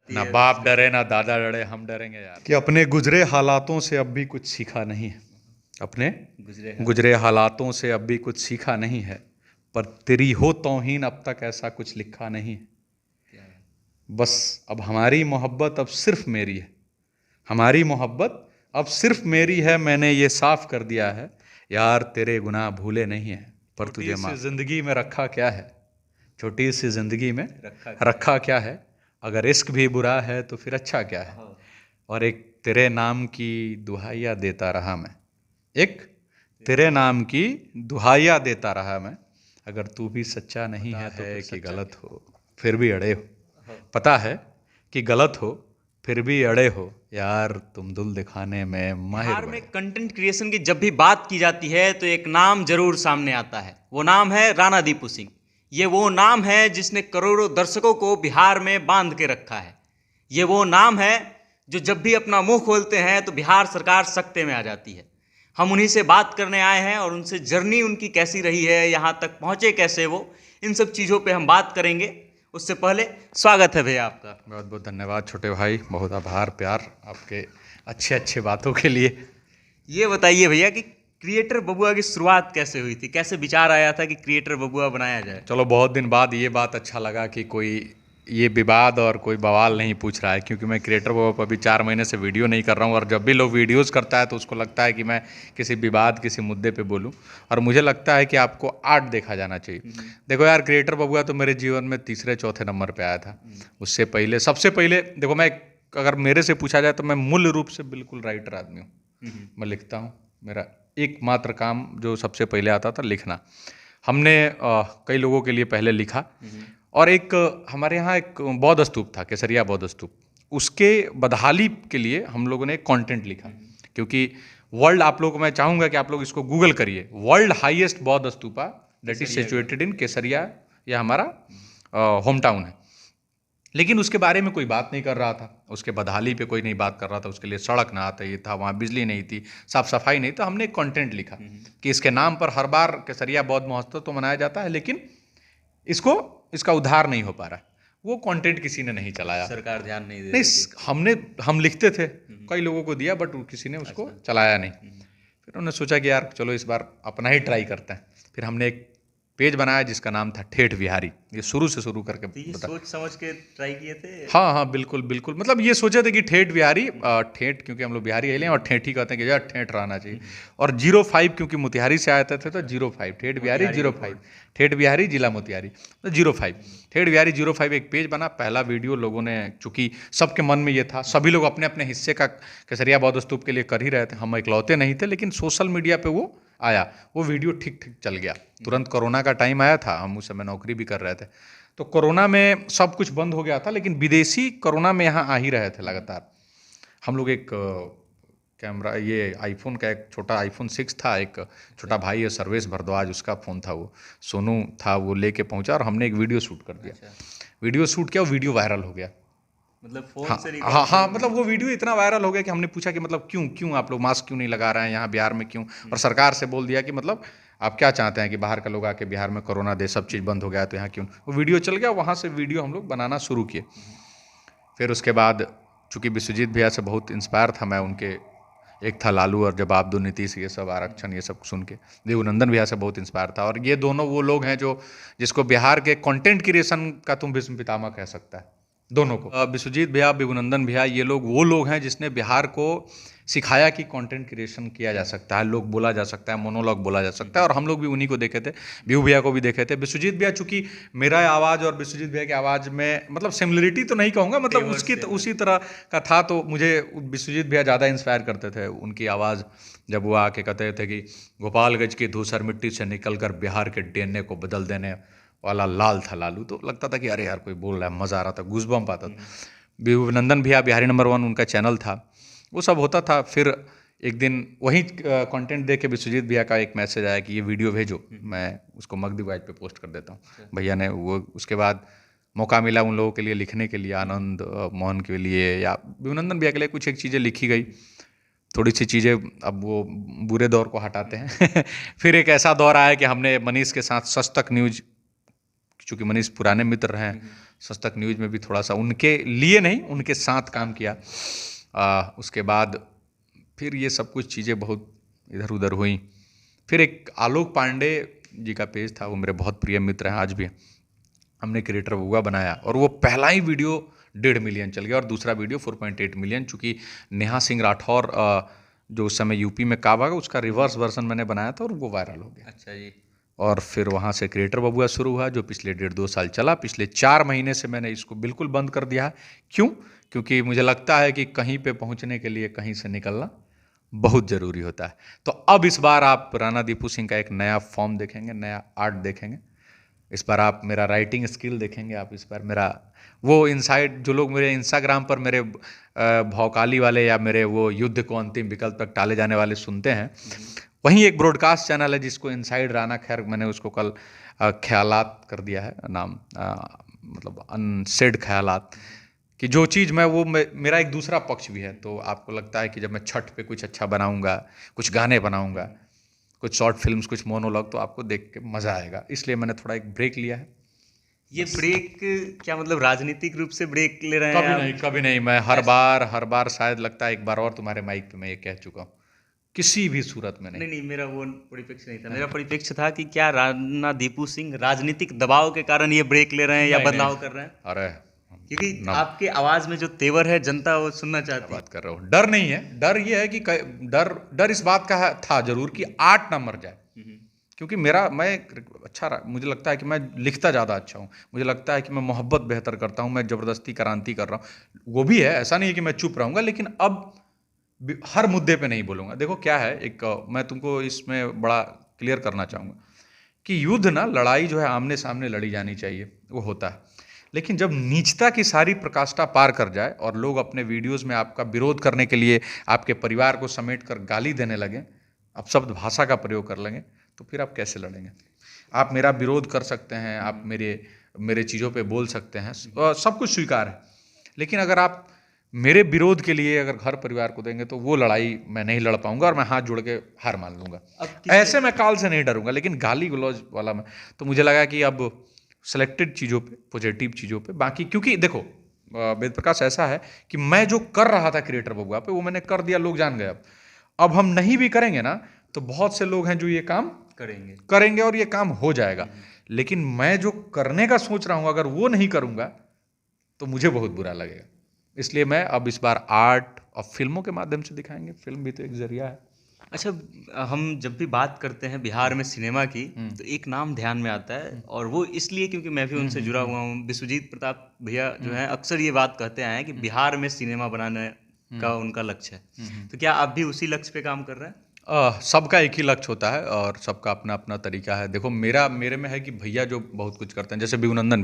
ना बाप डरे ना दादा डरे, हम डरेंगे यार कि अपने गुजरे हालातों से अब भी कुछ सीखा नहीं है। अपने गुजरे हालातों से अब भी कुछ सीखा नहीं है, पर तेरी हो तौहीन अब तक ऐसा कुछ लिखा नहीं है। बस अब हमारी मोहब्बत अब सिर्फ मेरी है, हमारी मोहब्बत अब सिर्फ मेरी है। मैंने ये साफ कर दिया है यार, तेरे गुनाह भूले नहीं है, पर तुझे माफ। जिंदगी में रखा क्या है, छोटी सी जिंदगी में रखा क्या है, अगर इश्क भी बुरा है तो फिर अच्छा क्या है। और एक तेरे नाम की दुहाइया देता रहा मैं, एक तेरे नाम की दुहाइया देता रहा मैं, अगर तू भी सच्चा नहीं है तो है कि गलत हो फिर भी अड़े हो। पता है कि गलत हो फिर भी अड़े हो, यार तुम दिल दिखाने में माहिर बिहार में कंटेंट क्रिएशन की जब भी बात की जाती है तो एक नाम जरूर सामने आता है, वो नाम है राणा दीपू सिंह। ये वो नाम है जिसने करोड़ों दर्शकों को बिहार में बांध के रखा है। ये वो नाम है जो जब भी अपना मुंह खोलते हैं तो बिहार सरकार सकते में आ जाती है। हम उन्हीं से बात करने आए हैं और उनसे जर्नी उनकी कैसी रही है, यहाँ तक पहुँचे कैसे वो, इन सब चीज़ों पे हम बात करेंगे। उससे पहले स्वागत है भैया आपका। बहुत बहुत धन्यवाद छोटे भाई, बहुत आभार प्यार आपके अच्छे अच्छे बातों के लिए। ये बताइए भैया कि क्रिएटर बबुआ की शुरुआत कैसे हुई थी, कैसे विचार आया था कि क्रिएटर बबुआ बनाया जाए। चलो बहुत दिन बाद ये बात अच्छा लगा कि कोई ये विवाद और कोई बवाल नहीं पूछ रहा है, क्योंकि मैं क्रिएटर बबुआ पर अभी 4 महीने से वीडियो नहीं कर रहा हूँ, और जब भी लोग वीडियोज़ करता है तो उसको लगता है कि मैं किसी विवाद किसी मुद्दे पे बोलूँ, और मुझे लगता है कि आपको आर्ट देखा जाना चाहिए। देखो यार, क्रिएटर बबुआ तो मेरे जीवन में तीसरे चौथे नंबर पर आया था। उससे पहले सबसे पहले देखो, मैं अगर मेरे से पूछा जाए तो मैं मूल रूप से बिल्कुल राइटर आदमी हूँ। मैं लिखता हूँ, मेरा एकमात्र काम जो सबसे पहले आता था लिखना। हमने कई लोगों के लिए पहले लिखा, और एक हमारे यहाँ एक बौद्ध स्तूप था, केसरिया बौद्ध स्तूप, उसके बदहाली के लिए हम लोगों ने एक कंटेंट लिखा। क्योंकि वर्ल्ड, आप लोग, मैं चाहूँगा कि आप लोग इसको गूगल करिए, वर्ल्ड हाईएस्ट बौद्ध stupa that is situated in Kesaria, यह हमारा होम टाउन है। लेकिन उसके बारे में कोई बात नहीं कर रहा था, उसके बदहाली पे कोई नहीं बात कर रहा था, उसके लिए सड़क ना आता ये था, वहाँ बिजली नहीं थी, साफ सफाई नहीं। तो हमने एक कंटेंट लिखा कि इसके नाम पर हर बार केसरिया बौद्ध महोत्सव तो मनाया जाता है, लेकिन इसका उद्धार नहीं हो पा रहा है। वो कंटेंट किसी ने नहीं चलाया, सरकार ध्यान नहीं दे नहीं, हम लिखते थे, कई लोगों को दिया, बट किसी ने उसको चलाया नहीं। फिर उन्होंने सोचा कि यार चलो इस बार अपना ही ट्राई करते हैं। फिर हमने एक पेज बनाया जिसका नाम था ठेठ बिहारी। ये शुरू से शुरू करके तो ये सोच समझ के ट्राई किए थे। हाँ हाँ, बिल्कुल बिल्कुल, मतलब ये सोचे थे कि ठेठ बिहारी, ठेठ क्योंकि हम लोग बिहारी हैं, और ठेठी कहते हैं कि यार ठेठ रहना चाहिए, और 05 क्योंकि मोतिहारी से आए थे तो 05 ठेठ बिहारी 05, ठेठ बिहारी जिला मोतिहारी तो 05 ठेठ बिहारी 05 एक पेज बना। पहला वीडियो लोगों ने, चूंकि सबके मन में ये था, सभी लोग अपने अपने हिस्से का केसरिया बौद्ध स्तूप के लिए कर ही रहे थे, हम इकलौते नहीं थे, लेकिन सोशल मीडिया पे वो आया, वो वीडियो ठीक ठीक चल गया। तुरंत कोरोना का टाइम आया था, हम उस समय नौकरी भी कर रहे थे, तो कोरोना में सब कुछ बंद हो गया था, लेकिन विदेशी कोरोना में यहाँ आ ही रहे थे लगातार। हम लोग एक कैमरा, ये आईफोन का एक छोटा आईफोन 6 था, एक छोटा भाई है सर्वेश भारद्वाज, उसका फ़ोन था, वो सोनू था, वो लेके पहुंचा और हमने एक वीडियो शूट कर दिया। वीडियो शूट किया, वो वीडियो वायरल हो गया। मतलब फोन हाँ से हाँ, मतलब वो वीडियो इतना वायरल हो गया कि हमने पूछा कि मतलब क्यों आप लोग मास्क क्यों नहीं लगा रहे हैं यहाँ बिहार में, क्यों? और सरकार से बोल दिया कि मतलब आप क्या चाहते हैं कि बाहर का लोग आके बिहार में कोरोना दे, सब चीज़ बंद हो गया तो यहाँ क्यों? वो वीडियो चल गया, वहाँ से वीडियो हम लोग बनाना शुरू किए। फिर उसके बाद चूँकि विश्वजीत भैया से बहुत इंस्पायर था मैं, उनके एक था लालू और जवाब दो नीतीश, ये सब आरक्षण ये सब सुन के देवनंदन भैया से बहुत इंस्पायर था। और ये दोनों वो लोग हैं जो, जिसको बिहार के कंटेंट क्रिएशन का तुम भीष्म पितामह कह सकता है, दोनों को। विश्वजीत भैया, विभुनंदन भैया, ये लोग वो लोग हैं जिसने बिहार को सिखाया कि कंटेंट क्रिएशन किया जा सकता है, लोग बोला जा सकता है, मोनोलॉग बोला जा सकता है, और हम लोग भी उन्हीं को देखे थे। बिहू भैया को भी देखे थे। विश्वजीत भैया, चूंकि मेरा आवाज़ और विश्वजीत भैया की आवाज़ में मतलब सिमिलरिटी तो नहीं कहूँगा, मतलब उसी तरह का था, तो मुझे विश्वजीत भैया ज़्यादा इंस्पायर करते थे। उनकी आवाज़ जब वो आके कहते थे कि गोपालगंज की धूसर मिट्टी से निकल कर बिहार के डीएनए को बदल देने वाला लाल था लालू, तो लगता था कि अरे यार कोई बोल रहा है, मज़ा आ रहा था, गूज़बम्प आता था। विभुनंदन भैया, बिहारी नंबर 1 उनका चैनल था, वो सब होता था। फिर एक दिन वही कंटेंट देख के विश्वजीत भैया का एक मैसेज आया कि ये वीडियो भेजो, मैं उसको मगधी वाइज पे पोस्ट कर देता हूँ। भैया ने वो, उसके बाद मौका मिला उन लोगों के लिए लिखने के लिए, आनंद मोहन के लिए या विभुनंदन भैया के लिए कुछ एक चीज़ें लिखी गई, थोड़ी सी चीज़ें। अब वो बुरे दौर को हटाते हैं फिर एक ऐसा दौर आया कि हमने मनीष के साथ सच तक न्यूज़, चूँकि मनीष पुराने मित्र हैं, सच तक न्यूज़ में भी थोड़ा सा उनके लिए नहीं, उनके साथ काम किया। उसके बाद फिर ये सब कुछ चीज़ें बहुत इधर उधर हुई। फिर एक आलोक पांडे जी का पेज था, वो मेरे बहुत प्रिय मित्र हैं आज भी। हमने क्रिएटर बबुआ बनाया और वो पहला ही वीडियो 1.5 मिलियन चल गया और दूसरा वीडियो 4.8 मिलियन। चूँकि नेहा सिंह राठौर जो उस समय यूपी में काबा, उसका रिवर्स वर्जन मैंने बनाया था और वो वायरल हो गया। अच्छा जी। और फिर वहाँ से क्रिएटर बबुआ शुरू हुआ, जो पिछले 1.5-2 साल चला। पिछले 4 महीने से मैंने इसको बिल्कुल बंद कर दिया है। क्यों? क्योंकि मुझे लगता है कि कहीं पे पहुँचने के लिए कहीं से निकलना बहुत ज़रूरी होता है। तो अब इस बार आप राणा दीपू सिंह का एक नया फॉर्म देखेंगे, नया आर्ट देखेंगे। इस बार आप मेरा राइटिंग स्किल देखेंगे, आप इस बार मेरा वो इनसाइड, जो लोग मेरे इंस्टाग्राम पर मेरे भौकाली वाले या मेरे वो युद्ध को अंतिम विकल्प तक टाले जाने वाले सुनते हैं, वहीं एक ब्रॉडकास्ट चैनल है जिसको इनसाइड राणा, खैर मैंने उसको कल ख्यालात कर दिया है नाम, मतलब अनसेड ख्यालात, कि जो चीज़ मेरा एक दूसरा पक्ष भी है। तो आपको लगता है कि जब मैं छठ पे कुछ अच्छा बनाऊंगा, कुछ गाने बनाऊंगा, कुछ शॉर्ट फिल्म्स, कुछ मोनोलॉग, तो आपको देख के मज़ा आएगा। इसलिए मैंने थोड़ा एक ब्रेक लिया है। ये ब्रेक क्या मतलब राजनीतिक रूप से ब्रेक ले रहे हैं कभी आप? नहीं, कभी नहीं। मैं हर बार शायद लगता है एक बार और तुम्हारे माइक पे मैं ये कह चुका हूँ, किसी भी सूरत में नहीं। नहीं, मेरा वो परिप्रेक्ष्य नहीं था। मेरा परिप्रेक्ष्य था कि क्या राणा दीपू सिंह राजनीतिक दबाव के कारण ये ब्रेक ले रहे हैं या नहीं, बदलाव कर रहे हैं? अरे क्योंकि आपके आवाज में जो तेवर है, जनता वो सुनना चाहती है। बात कर रहा हूँ, डर नहीं है। डर ये है कि डर इस बात का था जरूर कि आर्ट ना मर जाए। क्योंकि मुझे लगता है कि मैं लिखता ज़्यादा अच्छा हूँ, मुझे लगता है कि मैं मोहब्बत बेहतर करता हूँ, मैं ज़बरदस्ती क्रांति कर रहा हूँ, वो भी है, ऐसा नहीं है कि मैं चुप रहूँगा, लेकिन अब हर मुद्दे पे नहीं बोलूँगा। देखो क्या है, मैं तुमको इसमें बड़ा क्लियर करना चाहूँगा कि युद्ध ना, लड़ाई जो है आमने सामने लड़ी जानी चाहिए, वो होता है। लेकिन जब नीचता की सारी प्रकाष्ठा पार कर जाए और लोग अपने वीडियोस में आपका विरोध करने के लिए आपके परिवार को समेट कर गाली देने लगें, आप शब्द भाषा का प्रयोग कर लेंगे, तो फिर आप कैसे लड़ेंगे? आप मेरा विरोध कर सकते हैं, आप मेरे चीज़ों पे बोल सकते हैं, सब कुछ स्वीकार है। लेकिन अगर आप मेरे विरोध के लिए अगर घर परिवार को देंगे, तो वो लड़ाई मैं नहीं लड़ पाऊंगा और मैं हाथ जोड़ के हार मान लूंगा। ऐसे मैं काल से नहीं डरूंगा, लेकिन गाली गलौज वाला में तो मुझे लगा कि अब सेलेक्टेड चीज़ों पे, पॉजिटिव चीज़ों पे, बाकी क्योंकि देखो वेद प्रकाश ऐसा है कि मैं जो कर रहा था क्रिएटर बबुआ पे, वो मैंने कर दिया, लोग जान गए। अब हम नहीं भी करेंगे ना, तो बहुत से लोग हैं जो ये काम करेंगे और ये काम हो जाएगा। लेकिन मैं जो करने का सोच रहा हूँ, अगर वो नहीं करूँगा तो मुझे बहुत बुरा लगेगा। इसलिए मैं अब इस बार आर्ट और फिल्मों के माध्यम से दिखाएंगे। फिल्म भी तो एक जरिया है। अच्छा, हम जब भी बात करते हैं बिहार में सिनेमा की, तो एक नाम ध्यान में आता है, और वो इसलिए क्योंकि मैं भी उनसे जुड़ा हुआ हूँ। विश्वजीत प्रताप भैया जो है अक्सर ये बात कहते आए हैं कि बिहार में सिनेमा बनाने का उनका लक्ष्य है। तो क्या आप भी उसी लक्ष्य पे काम कर रहे हैं? सबका एक ही लक्ष्य होता है और सबका अपना अपना तरीका है। देखो मेरे में है कि भैया जो बहुत कुछ करते हैं, जैसे विभुनंदन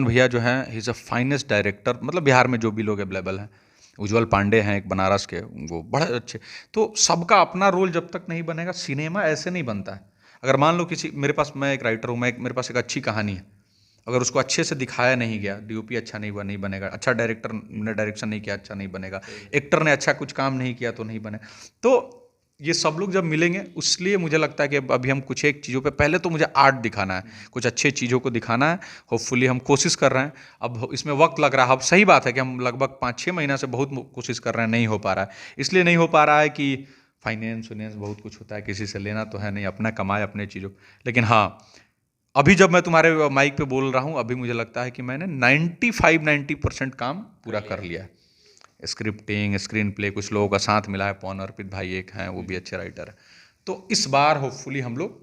भैया जो हैं, he is a finest director, मतलब बिहार में जो भी लोग अवेलेबल हैं। उज्जवल पांडे हैं एक बनारस के, वो बड़े अच्छे। तो सबका अपना रोल जब तक नहीं बनेगा, सिनेमा ऐसे नहीं बनता है। अगर मान लो मैं एक राइटर हूँ, मेरे पास एक अच्छी कहानी है, अगर उसको अच्छे से दिखाया नहीं गया, डीओपी अच्छा नहीं बनेगा, अच्छा डायरेक्टर ने डायरेक्शन नहीं किया, अच्छा नहीं बनेगा, एक्टर ने अच्छा कुछ काम नहीं किया तो नहीं बने। तो ये सब लोग जब मिलेंगे, इसलिए मुझे लगता है कि अभी हम कुछ एक चीज़ों पे, पहले तो मुझे आर्ट दिखाना है, कुछ अच्छे चीज़ों को दिखाना है। होपफुली हम कोशिश कर रहे हैं। अब इसमें वक्त लग रहा है। अब सही बात है कि हम लगभग 5-6 महीना से बहुत कोशिश कर रहे हैं, नहीं हो पा रहा है। इसलिए नहीं हो पा रहा है कि फाइनेंस बहुत कुछ होता है, किसी से लेना तो है नहीं, अपना कमाए अपने चीज़ों। लेकिन हाँ, अभी जब मैं तुम्हारे माइक पे बोल रहा हूँ, अभी मुझे लगता है कि मैंने 90% काम पूरा कर लिया है। स्क्रिप्टिंग, स्क्रीन प्ले, कुछ लोगों का साथ मिला है। पवन अर्पित भाई एक हैं, वो भी अच्छे राइटर हैं। तो इस बार होपफुली हम लोग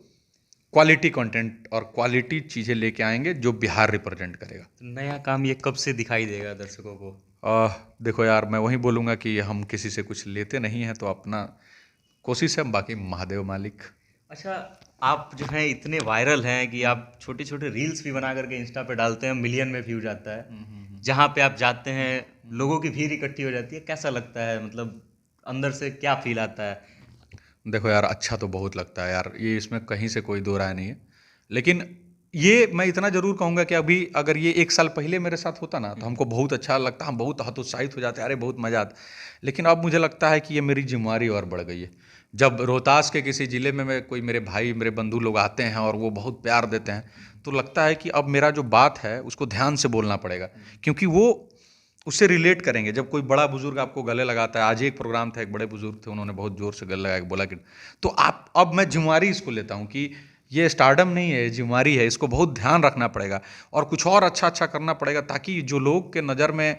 क्वालिटी कंटेंट और क्वालिटी चीज़ें लेके आएंगे जो बिहार रिप्रेजेंट करेगा। नया काम ये कब से दिखाई देगा दर्शकों को? देखो यार, मैं वही बोलूँगा कि हम किसी से कुछ लेते नहीं हैं, तो अपना कोशिश है, बाकी महादेव मालिक। अच्छा, आप जो हैं इतने वायरल हैं कि आप छोटे छोटे रील्स भी बना करके इंस्टा पे डालते हैं, मिलियन में व्यू जाता है। जहाँ पे आप जाते हैं, लोगों की भीड़ इकट्ठी हो जाती है, कैसा लगता है? मतलब अंदर से क्या फील आता है? देखो यार, अच्छा तो बहुत लगता है यार, ये इसमें कहीं से कोई दो राय नहीं है। लेकिन ये मैं इतना जरूर कहूँगा कि अभी अगर ये 1 साल पहले मेरे साथ होता ना, तो हमको बहुत अच्छा लगता, हम बहुत हतोत्साहित हो जाते, अरे बहुत मजा आता। लेकिन अब मुझे लगता है कि ये मेरी जिम्मेवारी और बढ़ गई है। जब रोहतास के किसी ज़िले में कोई मेरे भाई, मेरे बंधु लोग आते हैं और वो बहुत प्यार देते हैं, तो लगता है कि अब मेरा जो बात है उसको ध्यान से बोलना पड़ेगा, क्योंकि वो उससे रिलेट करेंगे। जब कोई बड़ा बुजुर्ग आपको गले लगाता है, आज एक प्रोग्राम था, एक बड़े बुजुर्ग थे, उन्होंने बहुत जोर से गले लगा के बोला कि, तो आप, अब मैं जिम्मेवारी इसको लेता हूँ कि ये स्टारडम नहीं है, जिम्मेवारी है, इसको बहुत ध्यान रखना पड़ेगा और कुछ और अच्छा अच्छा करना पड़ेगा, ताकि जो लोग के नज़र में,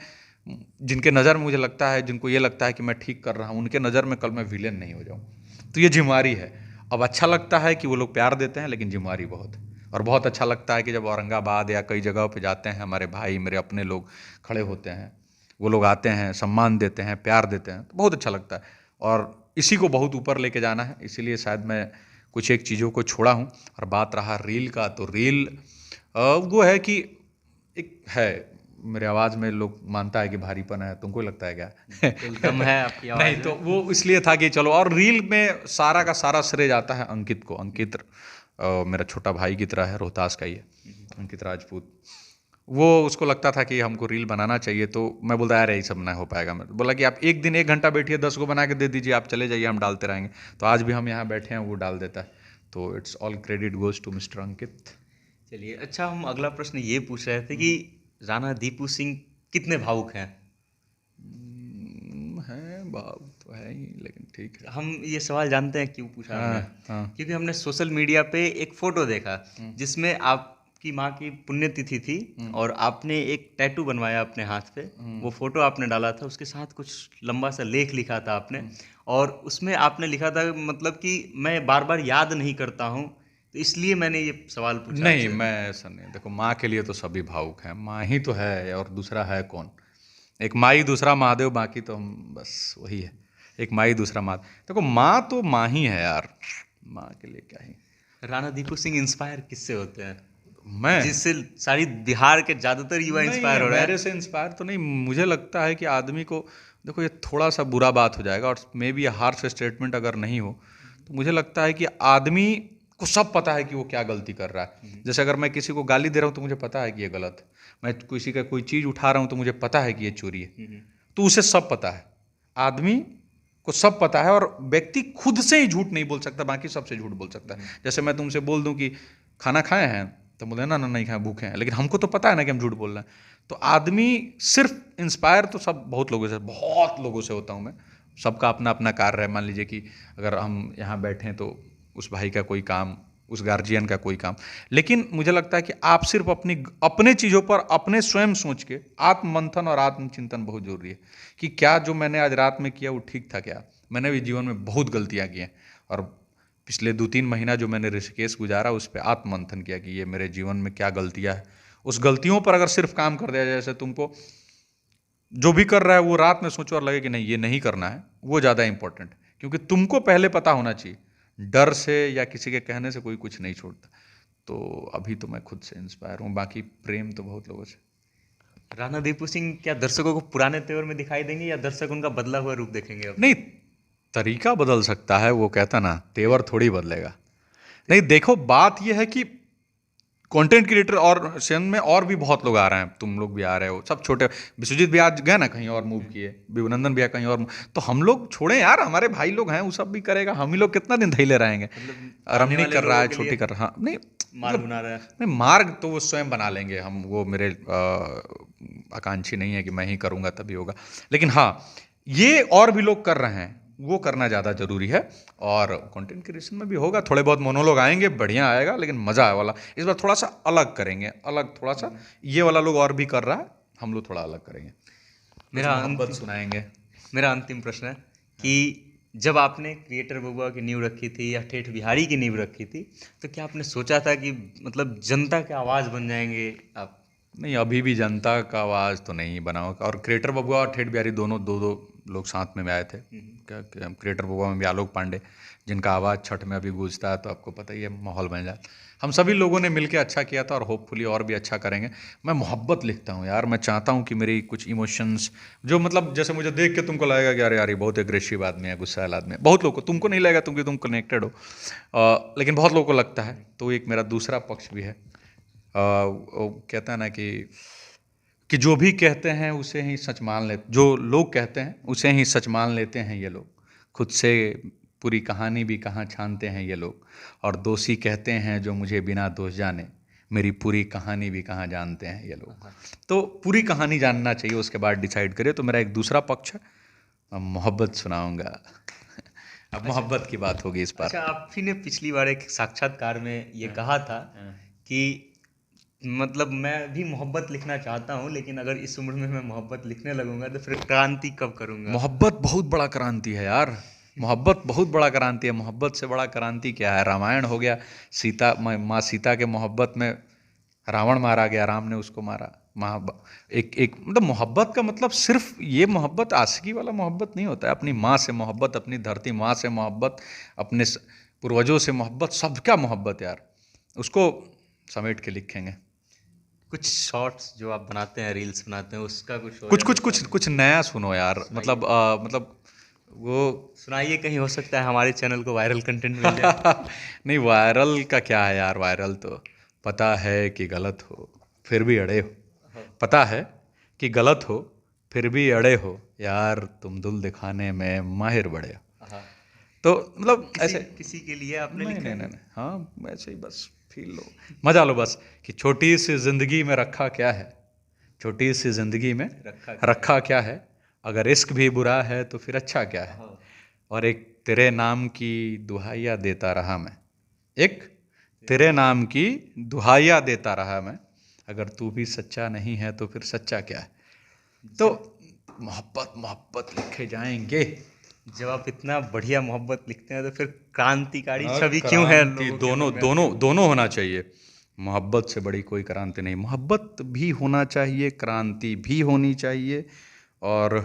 जिनके नज़र में मुझे लगता है, जिनको ये लगता है कि मैं ठीक कर रहा हूँ, उनके नज़र में कल मैं विलेन नहीं हो जाऊँ। तो ये जिम्मेवारी है। अब अच्छा लगता है कि वो लोग प्यार देते हैं, लेकिन जिम्मेवारी बहुत है। और बहुत अच्छा लगता है कि जब औरंगाबाद या कई जगहों पे जाते हैं, हमारे भाई, मेरे अपने लोग खड़े होते हैं, वो लोग आते हैं, सम्मान देते हैं, प्यार देते हैं, तो बहुत अच्छा लगता है। और इसी को बहुत ऊपर लेके जाना है, इसीलिए शायद मैं कुछ एक चीज़ों को छोड़ा हूँ। और बात रहा रील का, तो रील वो है कि एक है, मेरे आवाज़ में लोग मानता है कि भारीपन है, तुमको लगता है क्या? दम है आपकी आवाज़ नहीं, तो वो इसलिए था कि चलो, और रील में सारा का सारा श्रेय जाता है अंकित को। अंकित मेरा छोटा भाई की तरह है, रोहतास का ही है, अंकित राजपूत। वो, उसको लगता था कि हमको रील बनाना चाहिए, तो मैं बोलता यार यही सब ना हो पाएगा। मैं बोला कि आप एक दिन 1 घंटा बैठिए, 10 को बना के दे दीजिए, आप चले जाइए, हम डालते रहेंगे। तो आज भी हम यहाँ बैठे हैं, वो डाल देता है। तो it's all credit goes to mister Ankit. चलिए, अच्छा, हम अगला प्रश्न ये पूछ रहे थे कि राणा दीपू सिंह कितने भावुक हैं? हैं, भाव तो है ही, लेकिन ठीक है। हम ये सवाल जानते हैं क्यों पूछा हमने? हाँ। क्योंकि हमने सोशल मीडिया पे एक फोटो देखा जिसमें आपकी माँ की पुण्यतिथि थी और आपने एक टैटू बनवाया अपने हाथ पे। वो फोटो आपने डाला था, उसके साथ कुछ लंबा सा लेख लिखा था आपने, और उसमें आपने लिखा था मतलब कि मैं बार बार याद नहीं करता हूँ, तो इसलिए मैंने ये सवाल पूछा नहीं, आपसे। मैं ऐसा नहीं, देखो, माँ के लिए तो सभी भावुक हैं, माँ ही तो है, और दूसरा है कौन? एक माई, दूसरा महादेव, बाकी तो हम बस वही है, एक माई दूसरा महादेव। देखो, माँ तो माँ ही है यार, माँ के लिए क्या ही। राणा दीपू सिंह इंस्पायर किससे होते हैं, मैं जिससे सारी बिहार के ज्यादातर युवा इंस्पायर हो रहे हैं? मेरे से इंस्पायर तो नहीं, मुझे लगता है कि आदमी को, देखो, ये थोड़ा सा बुरा बात हो जाएगा और मे बी हार्श स्टेटमेंट अगर नहीं हो, तो मुझे लगता है कि आदमी को सब पता है कि वो क्या गलती कर रहा है। जैसे अगर मैं किसी को गाली दे रहा हूँ तो मुझे पता है कि ये गलत है, मैं किसी का कोई चीज़ उठा रहा हूँ तो मुझे पता है कि ये चोरी है, तो उसे सब पता है। आदमी को सब पता है, और व्यक्ति खुद से ही झूठ नहीं बोल सकता, बाकी सबसे झूठ बोल सकता है। जैसे मैं तुमसे बोल दूं कि खाना खाए हैं, तो बोले ना ना नहीं खाए, भूखे हैं, लेकिन हमको तो पता है ना कि हम झूठ बोल रहे हैं। तो आदमी सिर्फ इंस्पायर तो सब बहुत लोगों से होता हूँ मैं, सबका अपना अपना कार्य है। मान लीजिए कि अगर हम यहाँ बैठे हैं तो उस भाई का कोई काम, उस गार्जियन का कोई काम, लेकिन मुझे लगता है कि आप सिर्फ अपने चीज़ों पर अपने स्वयं सोच के आत्ममंथन और आत्मचिंतन बहुत जरूरी है कि क्या जो मैंने आज रात में किया वो ठीक था क्या। मैंने भी जीवन में बहुत गलतियां की हैं, और पिछले 2-3 महीना जो मैंने ऋषिकेश गुजारा, उस पर आत्ममंथन किया कि ये मेरे जीवन में क्या गलतियां हैं। उस गलतियों पर अगर सिर्फ काम कर दिया जाए, जैसे तुमको जो भी कर रहा है वो रात में सोचो और लगे कि नहीं ये नहीं करना है, वो ज़्यादा इंपॉर्टेंट, क्योंकि तुमको पहले पता होना चाहिए। डर से या किसी के कहने से कोई कुछ नहीं छोड़ता। तो अभी तो मैं खुद से इंस्पायर हूँ, बाकी प्रेम तो बहुत लोगों से। राणा दीपू सिंह क्या दर्शकों को पुराने तेवर में दिखाई देंगे या दर्शक उनका बदला हुआ रूप देखेंगे अब? नहीं, तरीका बदल सकता है, वो कहता ना, तेवर थोड़ी बदलेगा। नहीं, देखो, बात ये है कि कंटेंट क्रिएटर और सेन में और भी बहुत लोग आ रहे हैं, तुम लोग भी आ रहे हो, सब छोटे। विश्वजीत भी आज गए ना कहीं और मूव किए, विभुनंदन भी कहीं और, तो हम लोग छोड़े यार, हमारे भाई लोग हैं, वो सब भी करेगा, हम ही लोग कितना दिन धैले रहेंगे। रमनी कर रहा है, छोटी कर रहा, नहीं मार्ग बना रहा है। नहीं, मार्ग तो वो स्वयं बना लेंगे, हम, वो मेरे आकांक्षी नहीं है कि मैं ही करूँगा तभी होगा। लेकिन हाँ, ये और भी लोग कर रहे हैं, वो करना ज़्यादा जरूरी है। और कंटेंट क्रिएशन में भी होगा, थोड़े बहुत मोनोलॉग आएंगे, बढ़िया आएगा, लेकिन मज़ा वाला इस बार थोड़ा सा अलग करेंगे, अलग थोड़ा सा। ये वाला लोग और भी कर रहा है, हम लोग थोड़ा अलग करेंगे, मेरा मोहब्बत सुनाएंगे। मेरा अंतिम प्रश्न है कि जब आपने क्रिएटर बबुआ की नींव रखी थी या ठेठ बिहारी की नींव रखी थी, तो क्या आपने सोचा था कि मतलब जनता के आवाज़ बन जाएंगे आप? नहीं, अभी भी जनता का आवाज़ तो नहीं बनाओ। और क्रिएटर बबुआ और ठेठ बिहारी दोनों दो लोग साथ में आए थे। क्या क्रिएटर बबुआ में भी आलोक पांडे, जिनका आवाज़ छठ में अभी गूंजता है, तो आपको पता ही है, माहौल बन जाता। हम सभी लोगों ने मिलकर अच्छा किया था, और होपफुली और भी अच्छा करेंगे। मैं मोहब्बत लिखता हूँ यार, मैं चाहता हूँ कि मेरी कुछ इमोशंस, जो मतलब जैसे मुझे देख के तुमको लगेगा कि अरे यार ये बहुत एग्रेसिव आदमी है, गुस्सैल आदमी है, बहुत लोगों को, तुमको नहीं लगेगा क्योंकि तुम कनेक्टेड हो, लेकिन बहुत लोगों को लगता है। तो एक मेरा दूसरा पक्ष भी है। वो कहता है ना कि जो भी कहते हैं उसे ही सच मान लेते, जो लोग कहते हैं उसे ही सच मान लेते हैं ये लोग, खुद से पूरी कहानी भी कहाँ छानते हैं ये लोग, और दोषी कहते हैं जो मुझे बिना दोष जाने, मेरी पूरी कहानी भी कहाँ जानते हैं ये लोग। तो पूरी कहानी जानना चाहिए, उसके बाद डिसाइड करिए। तो मेरा एक दूसरा पक्ष है, मैं मोहब्बत सुनाऊंगा। अब मोहब्बत की बात होगी इस बार। अच्छा, आप ही ने पिछली बार एक साक्षात्कार में ये कहा था कि मतलब मैं भी मोहब्बत लिखना चाहता हूँ, लेकिन अगर इस उम्र में मैं मोहब्बत लिखने लगूंगा तो फिर क्रांति कब करूंगा। मोहब्बत बहुत बड़ा क्रांति है यार, मोहब्बत बहुत बड़ा क्रांति है। मोहब्बत से बड़ा क्रांति क्या है? रामायण हो गया, सीता माँ सीता के मोहब्बत में रावण मारा गया, राम ने उसको मारा। एक मतलब मोहब्बत का मतलब सिर्फ ये मोहब्बत आशिकी वाला मोहब्बत नहीं होता है। अपनी माँ से मोहब्बत, अपनी धरती माँ से मोहब्बत, अपने पूर्वजों से मोहब्बत, सबका मोहब्बत यार, उसको समेट के लिखेंगे। कुछ शॉर्ट्स जो आप बनाते हैं, रील्स बनाते हैं, उसका कुछ हो कुछ जाए कुछ तो कुछ कुछ नया सुनो यार, मतलब वो सुनाइए, कहीं हो सकता है हमारे चैनल को वायरल कंटेंट मिल जाए। नहीं, वायरल का क्या है यार, वायरल तो पता है कि गलत हो फिर भी अड़े हो, पता है कि गलत हो फिर भी अड़े हो, यार तुम दुल दिखाने में माहिर बड़े हो। हाँ। तो मतलब ऐसे किसी के लिए आपने नहीं लिखा नहीं है? नहीं, हाँ वैसे ही बस फील लो, मजा लो बस, कि छोटी सी जिंदगी में रखा क्या है, छोटी सी जिंदगी में रखा क्या है, अगर इश्क भी बुरा है तो फिर अच्छा क्या है, हाँ। और एक तेरे नाम की दुहाइयाँ देता रहा मैं, एक तेरे नाम की दुहाइयाँ देता रहा मैं, अगर तू भी सच्चा नहीं है तो फिर सच्चा क्या है। तो मोहब्बत मोहब्बत लिखे जाएंगे। जब आप इतना बढ़िया मोहब्बत लिखते हैं तो फिर क्रांतिकारी छवि क्यों है क्रांति लोगों के दोनों मन में? दोनों दोनों होना चाहिए। मोहब्बत से बड़ी कोई क्रांति नहीं, मोहब्बत भी होना चाहिए, क्रांति भी होनी चाहिए। और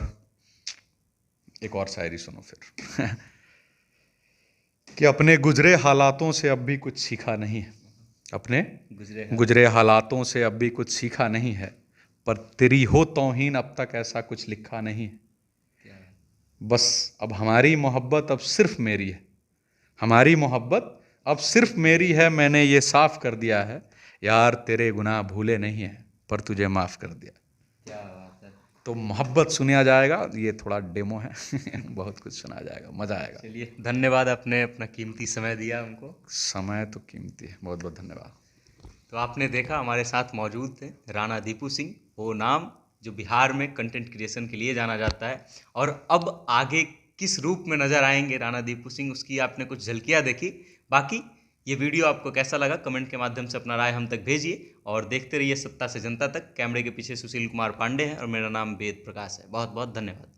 एक और शायरी सुनो फिर कि अपने गुजरे हालातों से अब भी कुछ सीखा नहीं है, अपने गुजरे हालातों से अब भी कुछ सीखा नहीं है, पर तेरी हो तौहीन अब तक ऐसा कुछ लिखा नहीं है। बस अब हमारी मोहब्बत अब सिर्फ मेरी है, हमारी मोहब्बत अब सिर्फ मेरी है, मैंने ये साफ कर दिया है, यार तेरे गुनाह भूले नहीं हैं पर तुझे माफ़ कर दिया। क्या बात है। तो मोहब्बत सुना जाएगा, ये थोड़ा डेमो है बहुत कुछ सुना जाएगा, मज़ा आएगा। चलिए, धन्यवाद, आपने अपना कीमती समय दिया हमको। समय तो कीमती है, बहुत बहुत धन्यवाद। तो आपने देखा, हमारे साथ मौजूद थे राणा दीपू सिंह, वो नाम जो बिहार में कंटेंट क्रिएशन के लिए जाना जाता है। और अब आगे किस रूप में नज़र आएंगे राणा दीपू सिंह, उसकी आपने कुछ झलकियाँ देखी। बाकी ये वीडियो आपको कैसा लगा, कमेंट के माध्यम से अपना राय हम तक भेजिए, और देखते रहिए सत्ता से जनता तक। कैमरे के पीछे सुशील कुमार पांडे हैं और मेरा नाम वेद प्रकाश है। बहुत बहुत धन्यवाद।